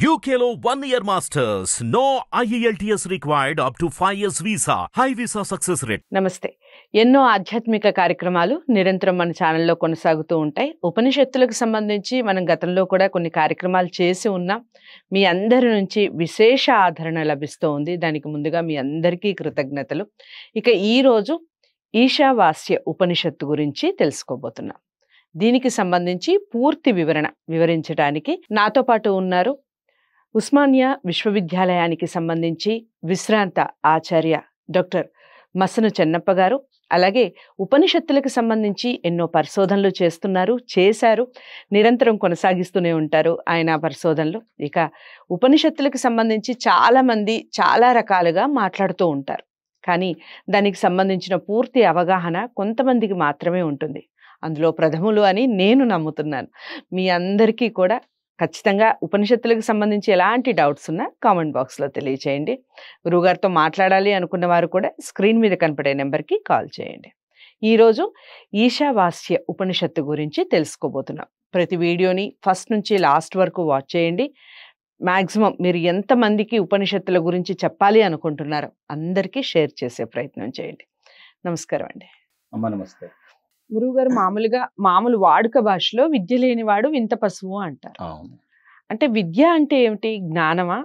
UKLO 1 year masters. No IELTS required up to 5 years visa. High visa success rate. నమస్తే. ఎన్నో ఆధ్యాత్మిక కార్యక్రమాలు నిరంతరం మన ఛానల్లో కొనసాగుతూ ఉంటాయి. ఉపనిషత్తులకు సంబంధించి మనం గతంలో కూడా కొన్ని కార్యక్రమాలు చేసి ఉన్నాం. మీ అందరి నుంచి విశేష ఆదరణ లభిస్తూ ఉంది. దానికి ముందుగా మీ అందరికీ కృతజ్ఞతలు. ఇక ఈరోజు ఈశావాస్య ఉపనిషత్తు గురించి తెలుసుకోబోతున్నాం. దీనికి సంబంధించి పూర్తి వివరించడానికి నాతో పాటు ఉన్నారు ఉస్మానియా విశ్వవిద్యాలయానికి సంబంధించి విశ్రాంత ఆచార్య డాక్టర్ మసను చెన్నప్ప గారు. అలాగే ఉపనిషత్తులకు సంబంధించి ఎన్నో పరిశోధనలు చేశారు, నిరంతరం కొనసాగిస్తూనే ఉంటారు ఆయన పరిశోధనలు. ఇక ఉపనిషత్తులకు సంబంధించి చాలామంది చాలా రకాలుగా మాట్లాడుతూ ఉంటారు, కానీ దానికి సంబంధించిన పూర్తి అవగాహన కొంతమందికి మాత్రమే ఉంటుంది. అందులో ప్రథములు అని నేను నమ్ముతున్నాను. మీ అందరికీ కూడా ఖచ్చితంగా ఉపనిషత్తులకు సంబంధించి ఎలాంటి డౌట్స్ ఉన్నా కామెంట్ బాక్స్లో తెలియచేయండి. గురువుగారితో మాట్లాడాలి అనుకున్న వారు కూడా స్క్రీన్ మీద కనపడే నెంబర్కి కాల్ చేయండి. ఈరోజు ఈశావాస్య ఉపనిషత్తు గురించి తెలుసుకోబోతున్నాం. ప్రతి వీడియోని ఫస్ట్ నుంచి లాస్ట్ వరకు వాచ్ చేయండి. మ్యాక్సిమం మీరు ఎంతమందికి ఉపనిషత్తుల గురించి చెప్పాలి అనుకుంటున్నారో అందరికీ షేర్ చేసే ప్రయత్నం చేయండి. నమస్కారం అండి. అమ్మ నమస్తే. గురువుగారు, మామూలు వాడుక భాషలో విద్య లేనివాడు వింత పశువు అంటారు. అంటే విద్య అంటే ఏమిటి? జ్ఞానమా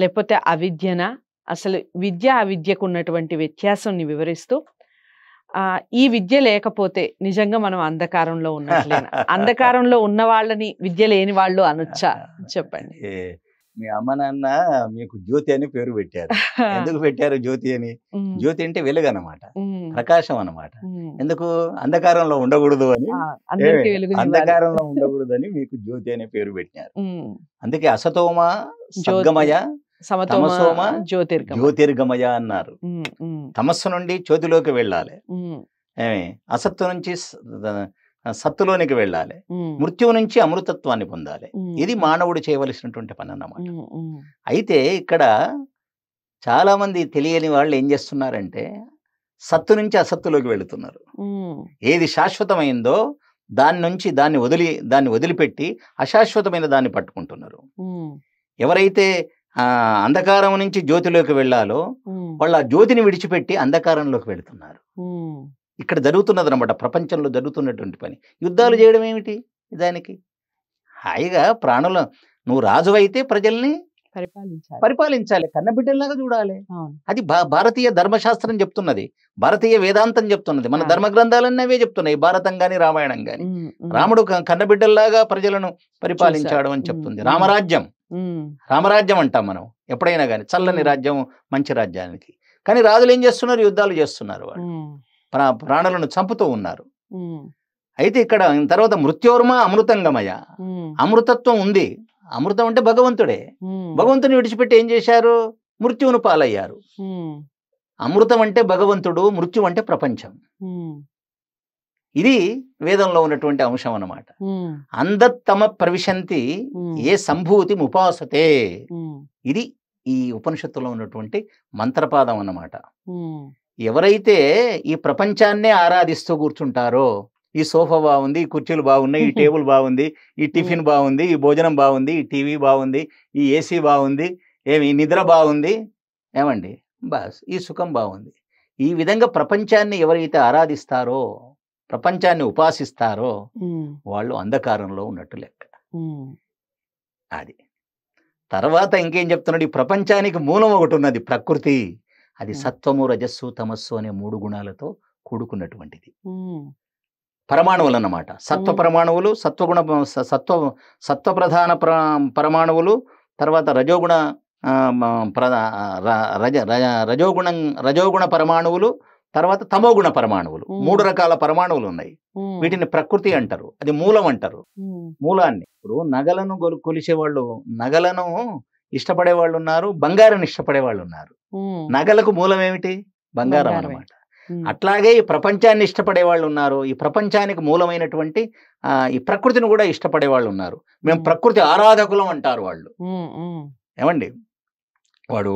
లేకపోతే అవిద్యనా? అసలు విద్య అవిద్యకు ఉన్నటువంటి వ్యత్యాసాన్ని వివరిస్తూ ఈ విద్య లేకపోతే నిజంగా మనం అంధకారంలో ఉన్నట్లేనా? అంధకారంలో ఉన్న వాళ్ళని విద్య లేని వాళ్ళు అనొచ్చా? చెప్పండి. మీ అమ్మ నాన్న మీకు జ్యోతి అని పేరు పెట్టారు. ఎందుకు పెట్టారు జ్యోతి అని? జ్యోతి అంటే వెలుగు అన్నమాట, ప్రకాశం అన్నమాట. ఎందుకు? అంధకారంలో ఉండకూడదు అని, అంధకారంలో ఉండకూడదు అని మీకు జ్యోతి అనే పేరు పెట్టారు. అందుకే అసతోమ సద్గమయ తమసోమ జ్యోతిర్గమయ అన్నారు. తమస్సు నుండి జ్యోతిలోకి వెళ్ళాలి, అసత్తు నుంచి సత్తులోనికి వెళ్ళాలి, మృత్యువు నుంచి అమృతత్వాన్ని పొందాలి. ఇది మానవుడు చేయవలసినటువంటి పని అన్నమాట. అయితే ఇక్కడ చాలా మంది తెలియని వాళ్ళు ఏం చేస్తున్నారంటే సత్తు నుంచి అసత్తులోకి వెళుతున్నారు. ఏది శాశ్వతమైందో దాన్ని వదిలిపెట్టి అశాశ్వతమైన దాన్ని పట్టుకుంటున్నారు. ఎవరైతే అంధకారం నుంచి జ్యోతిలోకి వెళ్ళాలో వాళ్ళు ఆ జ్యోతిని విడిచిపెట్టి అంధకారంలోకి వెళుతున్నారు. ఇక్కడ జరుగుతున్నది అనమాట, ప్రపంచంలో జరుగుతున్నటువంటి పని. యుద్ధాలు చేయడం ఏమిటి? దానికి హాయిగా ప్రాణులు, నువ్వు రాజు అయితే ప్రజల్ని పరిపాలించాలి, కన్నబిడ్డల్లాగా చూడాలి. అది భారతీయ ధర్మశాస్త్రం చెప్తున్నది, భారతీయ వేదాంతం చెప్తున్నది, మన ధర్మ గ్రంథాలన్నీ అవే చెప్తున్నాయి, భారతం గాని రామాయణం గాని. రాముడు కన్నబిడ్డల్లాగా ప్రజలను పరిపాలించాడు అని చెప్తుంది. రామరాజ్యం అంటాం మనం ఎప్పుడైనా కానీ, చల్లని రాజ్యం, మంచి రాజ్యానికి. కానీ రాజులు ఏం చేస్తున్నారు? యుద్ధాలు చేస్తున్నారు, వాళ్ళు ప్రాణులను చంపుతూ ఉన్నారు. అయితే ఇక్కడ తర్వాత మృత్యోర్మ అమృతంగమయ, అమృతత్వం ఉంది. అమృతం అంటే భగవంతుడే. భగవంతుని విడిచిపెట్టి ఏం చేశారు? మృత్యువును పాలయ్యారు. అమృతం అంటే భగవంతుడు, మృత్యు అంటే ప్రపంచం. ఇది వేదంలో ఉన్నటువంటి అంశం అన్నమాట. అందత్తమ ప్రవిశంతి ఏ సంభూతి ముపాసతే. ఇది ఈ ఉపనిషత్తులో ఉన్నటువంటి మంత్రపాదం అన్నమాట. ఎవరైతే ఈ ప్రపంచాన్నే ఆరాధిస్తూ కూర్చుంటారో, ఈ సోఫా బాగుంది, ఈ కుర్చీలు బాగున్నాయి, ఈ టేబుల్ బాగుంది, ఈ టిఫిన్ బాగుంది, ఈ భోజనం బాగుంది, ఈ టీవీ బాగుంది, ఈ ఏసీ బాగుంది, ఈ నిద్ర బాగుంది, ఏమండి బాస్ ఈ సుఖం బాగుంది, ఈ విధంగా ప్రపంచాన్ని ఎవరైతే ఆరాధిస్తారో, ప్రపంచాన్ని ఉపాసిస్తారో వాళ్ళు అంధకారంలో ఉన్నట్టు లెక్క. అది తర్వాత ఇంకేం చెప్తున్నాడు? ఈ ప్రపంచానికి మూలం ఒకటి ఉన్నది, ప్రకృతి. అది సత్వము, రజస్సు, తమస్సు అనే 3 గుణాలతో కూడుకున్నటువంటిది. పరమాణువులు అన్నమాట. సత్వ పరమాణువులు, సత్వప్రధాన పరమాణువులు, తర్వాత రజోగుణ పరమాణువులు, తర్వాత తమోగుణ పరమాణువులు. 3 రకాల పరమాణువులు ఉన్నాయి. వీటిని ప్రకృతి అంటారు, అది మూలం అంటారు. మూలాన్ని ఇప్పుడు నగలను కొలిసేవాళ్ళు, నగలను ఇష్టపడే వాళ్ళు ఉన్నారు, బంగారాన్ని ఇష్టపడే వాళ్ళు ఉన్నారు. నగలకు మూలం ఏమిటి? బంగారం అన్నమాట. అట్లాగే ఈ ప్రపంచాన్ని ఇష్టపడే వాళ్ళు ఉన్నారు, ఈ ప్రపంచానికి మూలమైనటువంటి ఈ ప్రకృతిని కూడా ఇష్టపడే వాళ్ళు ఉన్నారు. మేము ప్రకృతి ఆరాధకులం అంటారు వాళ్ళు. ఏమండి, వాడు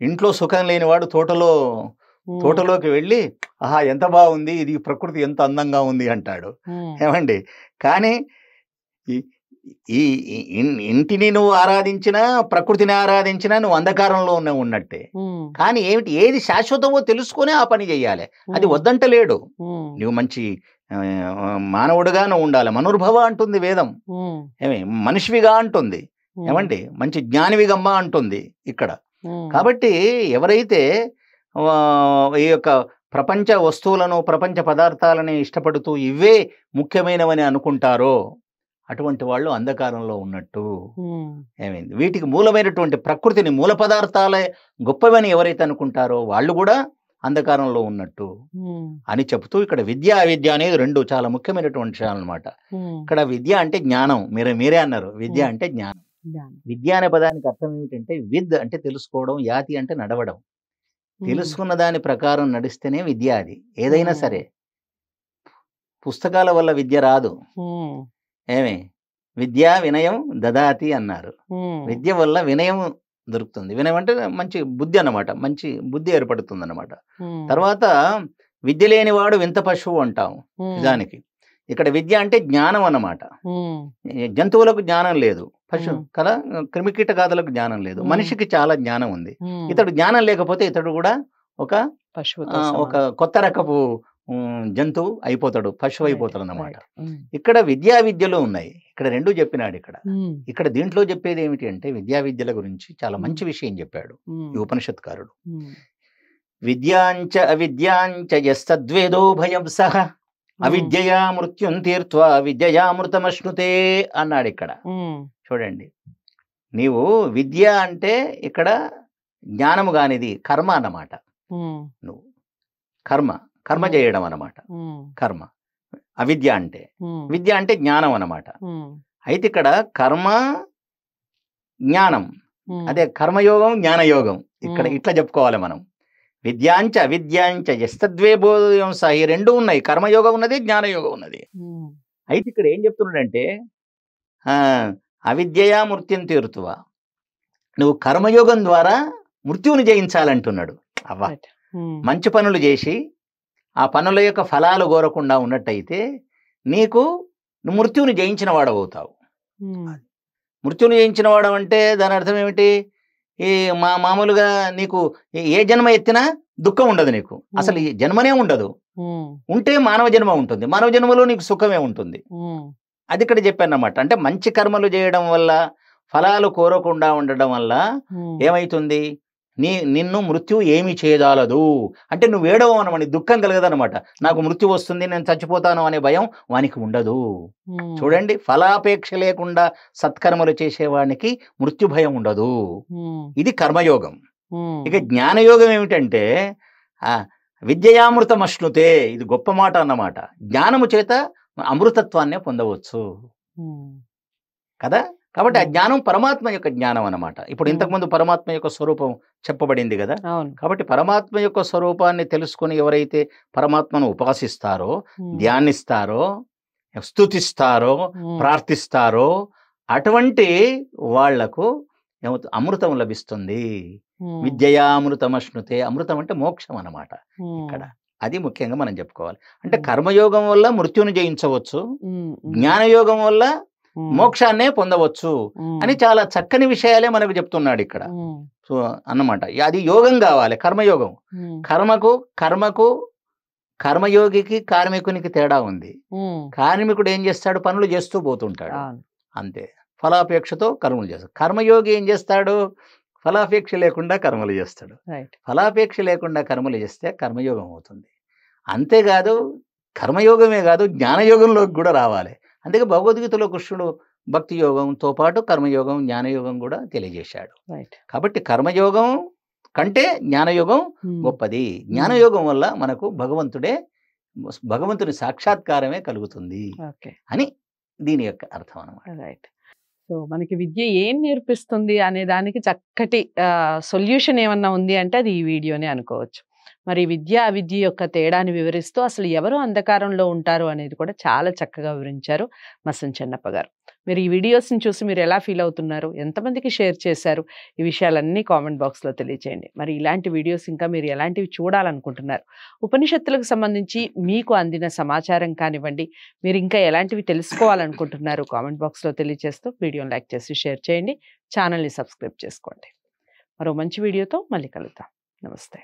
ఇంట్లో సుఖం లేని వాడు తోటలోకి వెళ్ళి ఆహా ఎంత బాగుంది, ఇది ప్రకృతి ఎంత అందంగా ఉంది అంటాడు. ఏమండి, కానీ ఈ ఇంటిని నువ్వు ఆరాధించినా, ప్రకృతిని ఆరాధించినా నువ్వు అంధకారంలో ఉన్నట్టే. కానీ ఏది శాశ్వతమో తెలుసుకునే ఆ పని చెయ్యాలి. అది వద్దంటలేడు. నువ్వు మంచి మానవుడిగా నువ్వు ఉండాలి. మనుర్భవ అంటుంది వేదం. మనిషివిగా అంటుంది. ఏమండి, మంచి జ్ఞానివిగమ్మ అంటుంది ఇక్కడ. కాబట్టి ఎవరైతే ఈ యొక్క ప్రపంచ వస్తువులను, ప్రపంచ పదార్థాలని ఇష్టపడుతూ ఇవే ముఖ్యమైనవని అనుకుంటారో అటువంటి వాళ్ళు అంధకారంలో ఉన్నట్టు. ఏమైంది, వీటికి మూలమైనటువంటి ప్రకృతిని, మూల పదార్థాలే గొప్పవని ఎవరైతే అనుకుంటారో వాళ్ళు కూడా అంధకారంలో ఉన్నట్టు అని చెబుతూ ఇక్కడ విద్య అవిద్య అనేది రెండు చాలా ముఖ్యమైనటువంటి విషయాలు అనమాట. ఇక్కడ విద్య అంటే జ్ఞానం. మీరే అన్నారు విద్య అంటే జ్ఞానం. విద్య అనే పదానికి అర్థం ఏమిటంటే విద్ అంటే తెలుసుకోవడం, యాతి అంటే నడవడం. తెలుసుకున్న దాని ప్రకారం నడిస్తేనే విద్య. అది ఏదైనా సరే. పుస్తకాల వల్ల విద్య రాదు. విద్య వినయం దదాతి అన్నారు. విద్య వల్ల వినయం దొరుకుతుంది. వినయం అంటే మంచి బుద్ధి అన్నమాట. మంచి బుద్ధి ఏర్పడుతుంది అన్నమాట. తర్వాత విద్య లేనివాడు వింత పశువు అంటాం నిజానికి. ఇక్కడ విద్య అంటే జ్ఞానం అన్నమాట. జంతువులకు జ్ఞానం లేదు, పశు కదా, క్రిమికీటకాదులకు జ్ఞానం లేదు. మనిషికి చాలా జ్ఞానం ఉంది. ఇతడు జ్ఞానం లేకపోతే ఇతడు కూడా ఒక కొత్త రకపు జంతువు అయిపోతాడు, పశువు అయిపోతాడు అన్నమాట. ఇక్కడ విద్యా విద్యలు ఉన్నాయి. ఇక్కడ రెండు చెప్పినాడు. ఇక్కడ దీంట్లో చెప్పేది ఏమిటి అంటే విద్యా విద్యల గురించి చాలా మంచి విషయం చెప్పాడు ఈ ఉపనిషత్కారుడు. విద్యాంచ అవిద్యాంచ యస్తద్వేదో భయం సహ అవిద్యయా మృత్యుం తీర్త్వా విద్యయామృతమశ్నుతే అన్నాడు ఇక్కడ. చూడండి, నీవు విద్య అంటే ఇక్కడ జ్ఞానము కానిది కర్మ అన్నమాట. నువ్వు కర్మ చేయడం అన్నమాట. కర్మ అవిద్య అంటే, విద్య అంటే జ్ఞానం అన్నమాట. అయితే ఇక్కడ కర్మ జ్ఞానం, అదే కర్మయోగం జ్ఞానయోగం. ఇక్కడ ఇట్లా చెప్పుకోవాలి మనం. విద్యాంచ అవిద్యాంచ యస్తద్వేబోధం సహి రెండు ఉన్నాయి. కర్మయోగం ఉన్నది, జ్ఞానయోగం ఉన్నది. అయితే ఇక్కడ ఏం చెప్తున్నాడంటే అవిద్యయా మృత్యుం తీరుతువా, నువ్వు కర్మయోగం ద్వారా మృత్యువుని జయించాలంటున్నాడు. అవ్వ, మంచి పనులు చేసి ఆ పనుల యొక్క ఫలాలు కోరకుండా ఉన్నట్టయితే నువ్వు మృత్యువుని జయించిన వాడవుతావు. మృత్యువుని జయించిన వాడు అంటే దాని అర్థం ఏమిటి? ఈ మామూలుగా నీకు ఏ జన్మ ఎత్తినా దుఃఖం ఉండదు నీకు. అసలు ఈ జన్మనే ఉండదు. ఉంటే మానవ జన్మ ఉంటుంది. మానవ జన్మలో నీకు సుఖమే ఉంటుంది. అది ఇక్కడ చెప్పానన్నమాట. అంటే మంచి కర్మలు చేయడం వల్ల, ఫలాలు కోరకుండా ఉండడం వల్ల ఏమైతుంది? నిన్ను మృత్యు ఏమి చేయదాలదు. అంటే నువ్వు ఏడవ అనమని దుఃఖం కలగదనమాట. నాకు మృత్యు వస్తుంది, నేను చచ్చిపోతాను అనే భయం వానికి ఉండదు. చూడండి, ఫలాపేక్ష లేకుండా సత్కర్మలు చేసేవానికి మృత్యు భయం ఉండదు. ఇది కర్మయోగం. ఇక జ్ఞానయోగం ఏమిటంటే విద్యయామృతం అశ్నుతే. ఇది గొప్ప మాట అన్నమాట. జ్ఞానము చేత అమృతత్వాన్నే పొందవచ్చు కదా. కాబట్టి ఆ జ్ఞానం పరమాత్మ యొక్క జ్ఞానం అన్నమాట. ఇప్పుడు ఇంతకుముందు పరమాత్మ యొక్క స్వరూపం చెప్పబడింది కదా. కాబట్టి పరమాత్మ యొక్క స్వరూపాన్ని తెలుసుకొని ఎవరైతే పరమాత్మను ఉపాసిస్తారో, ధ్యానిస్తారో, స్తుతిస్తారో, ప్రార్థిస్తారో అటువంటి వాళ్లకు అమృతం లభిస్తుంది. విద్యయామృతమశ్నుతే. అమృతం అంటే మోక్షం అన్నమాట ఇక్కడ. అది ముఖ్యంగా మనం చెప్పుకోవాలి. అంటే కర్మయోగం వల్ల మృత్యుని జయించవచ్చు, జ్ఞానయోగం వల్ల మోక్షాన్నే పొందవచ్చు అని చాలా చక్కని విషయాలే మనకు చెప్తున్నాడు ఇక్కడ. సో అన్నమాట. అది యోగం కావాలి, కర్మయోగం. కర్మయోగికి కార్మికునికి తేడా ఉంది. కార్మికుడు ఏం చేస్తాడు? పనులు చేస్తూ పోతుంటాడు అంతే, ఫలాపేక్షతో కర్మలు చేస్తాడు. కర్మయోగి ఏం చేస్తాడు? ఫలాపేక్ష లేకుండా కర్మలు చేస్తాడు. ఫలాపేక్ష లేకుండా కర్మలు చేస్తే కర్మయోగం అవుతుంది. అంతేకాదు, కర్మయోగమే కాదు, జ్ఞానయోగంలోకి కూడా రావాలి. అందుకే భగవద్గీతలో కృష్ణుడు భక్తి యోగంతో పాటు కర్మయోగం, జ్ఞానయోగం కూడా తెలియజేశాడు. కాబట్టి కర్మయోగం కంటే జ్ఞానయోగం గొప్పది. జ్ఞానయోగం వల్ల మనకు భగవంతుని సాక్షాత్కారమే కలుగుతుంది అని దీని యొక్క అర్థం అన్నమాట. సో మనకి విద్య ఏం నేర్పిస్తుంది అనే దానికి చక్కటి సొల్యూషన్ ఏమన్నా ఉంది అంటే అది ఈ వీడియోనే అనుకోవచ్చు. మరి విద్య అవిద్య యొక్క తేడాని వివరిస్తూ అసలు ఎవరు అంధకారంలో ఉంటారు అనేది కూడా చాలా చక్కగా వివరించారు మసం చెన్నప్ప గారు. మీరు ఈ వీడియోస్ని చూసి మీరు ఎలా ఫీల్ అవుతున్నారు, ఎంతమందికి షేర్ చేశారు, ఈ విషయాలన్నీ కామెంట్ బాక్స్లో తెలియజేయండి. మరి ఇలాంటి వీడియోస్ ఇంకా మీరు ఎలాంటివి చూడాలనుకుంటున్నారు, ఉపనిషత్తులకు సంబంధించి మీకు అందిన సమాచారం కానివ్వండి, మీరు ఇంకా ఎలాంటివి తెలుసుకోవాలనుకుంటున్నారు కామెంట్ బాక్స్లో తెలియజేస్తూ వీడియోని లైక్ చేసి షేర్ చేయండి, ఛానల్ని సబ్స్క్రైబ్ చేసుకోండి. మరో మంచి వీడియోతో మళ్ళీ కలుద్దాం. నమస్తే.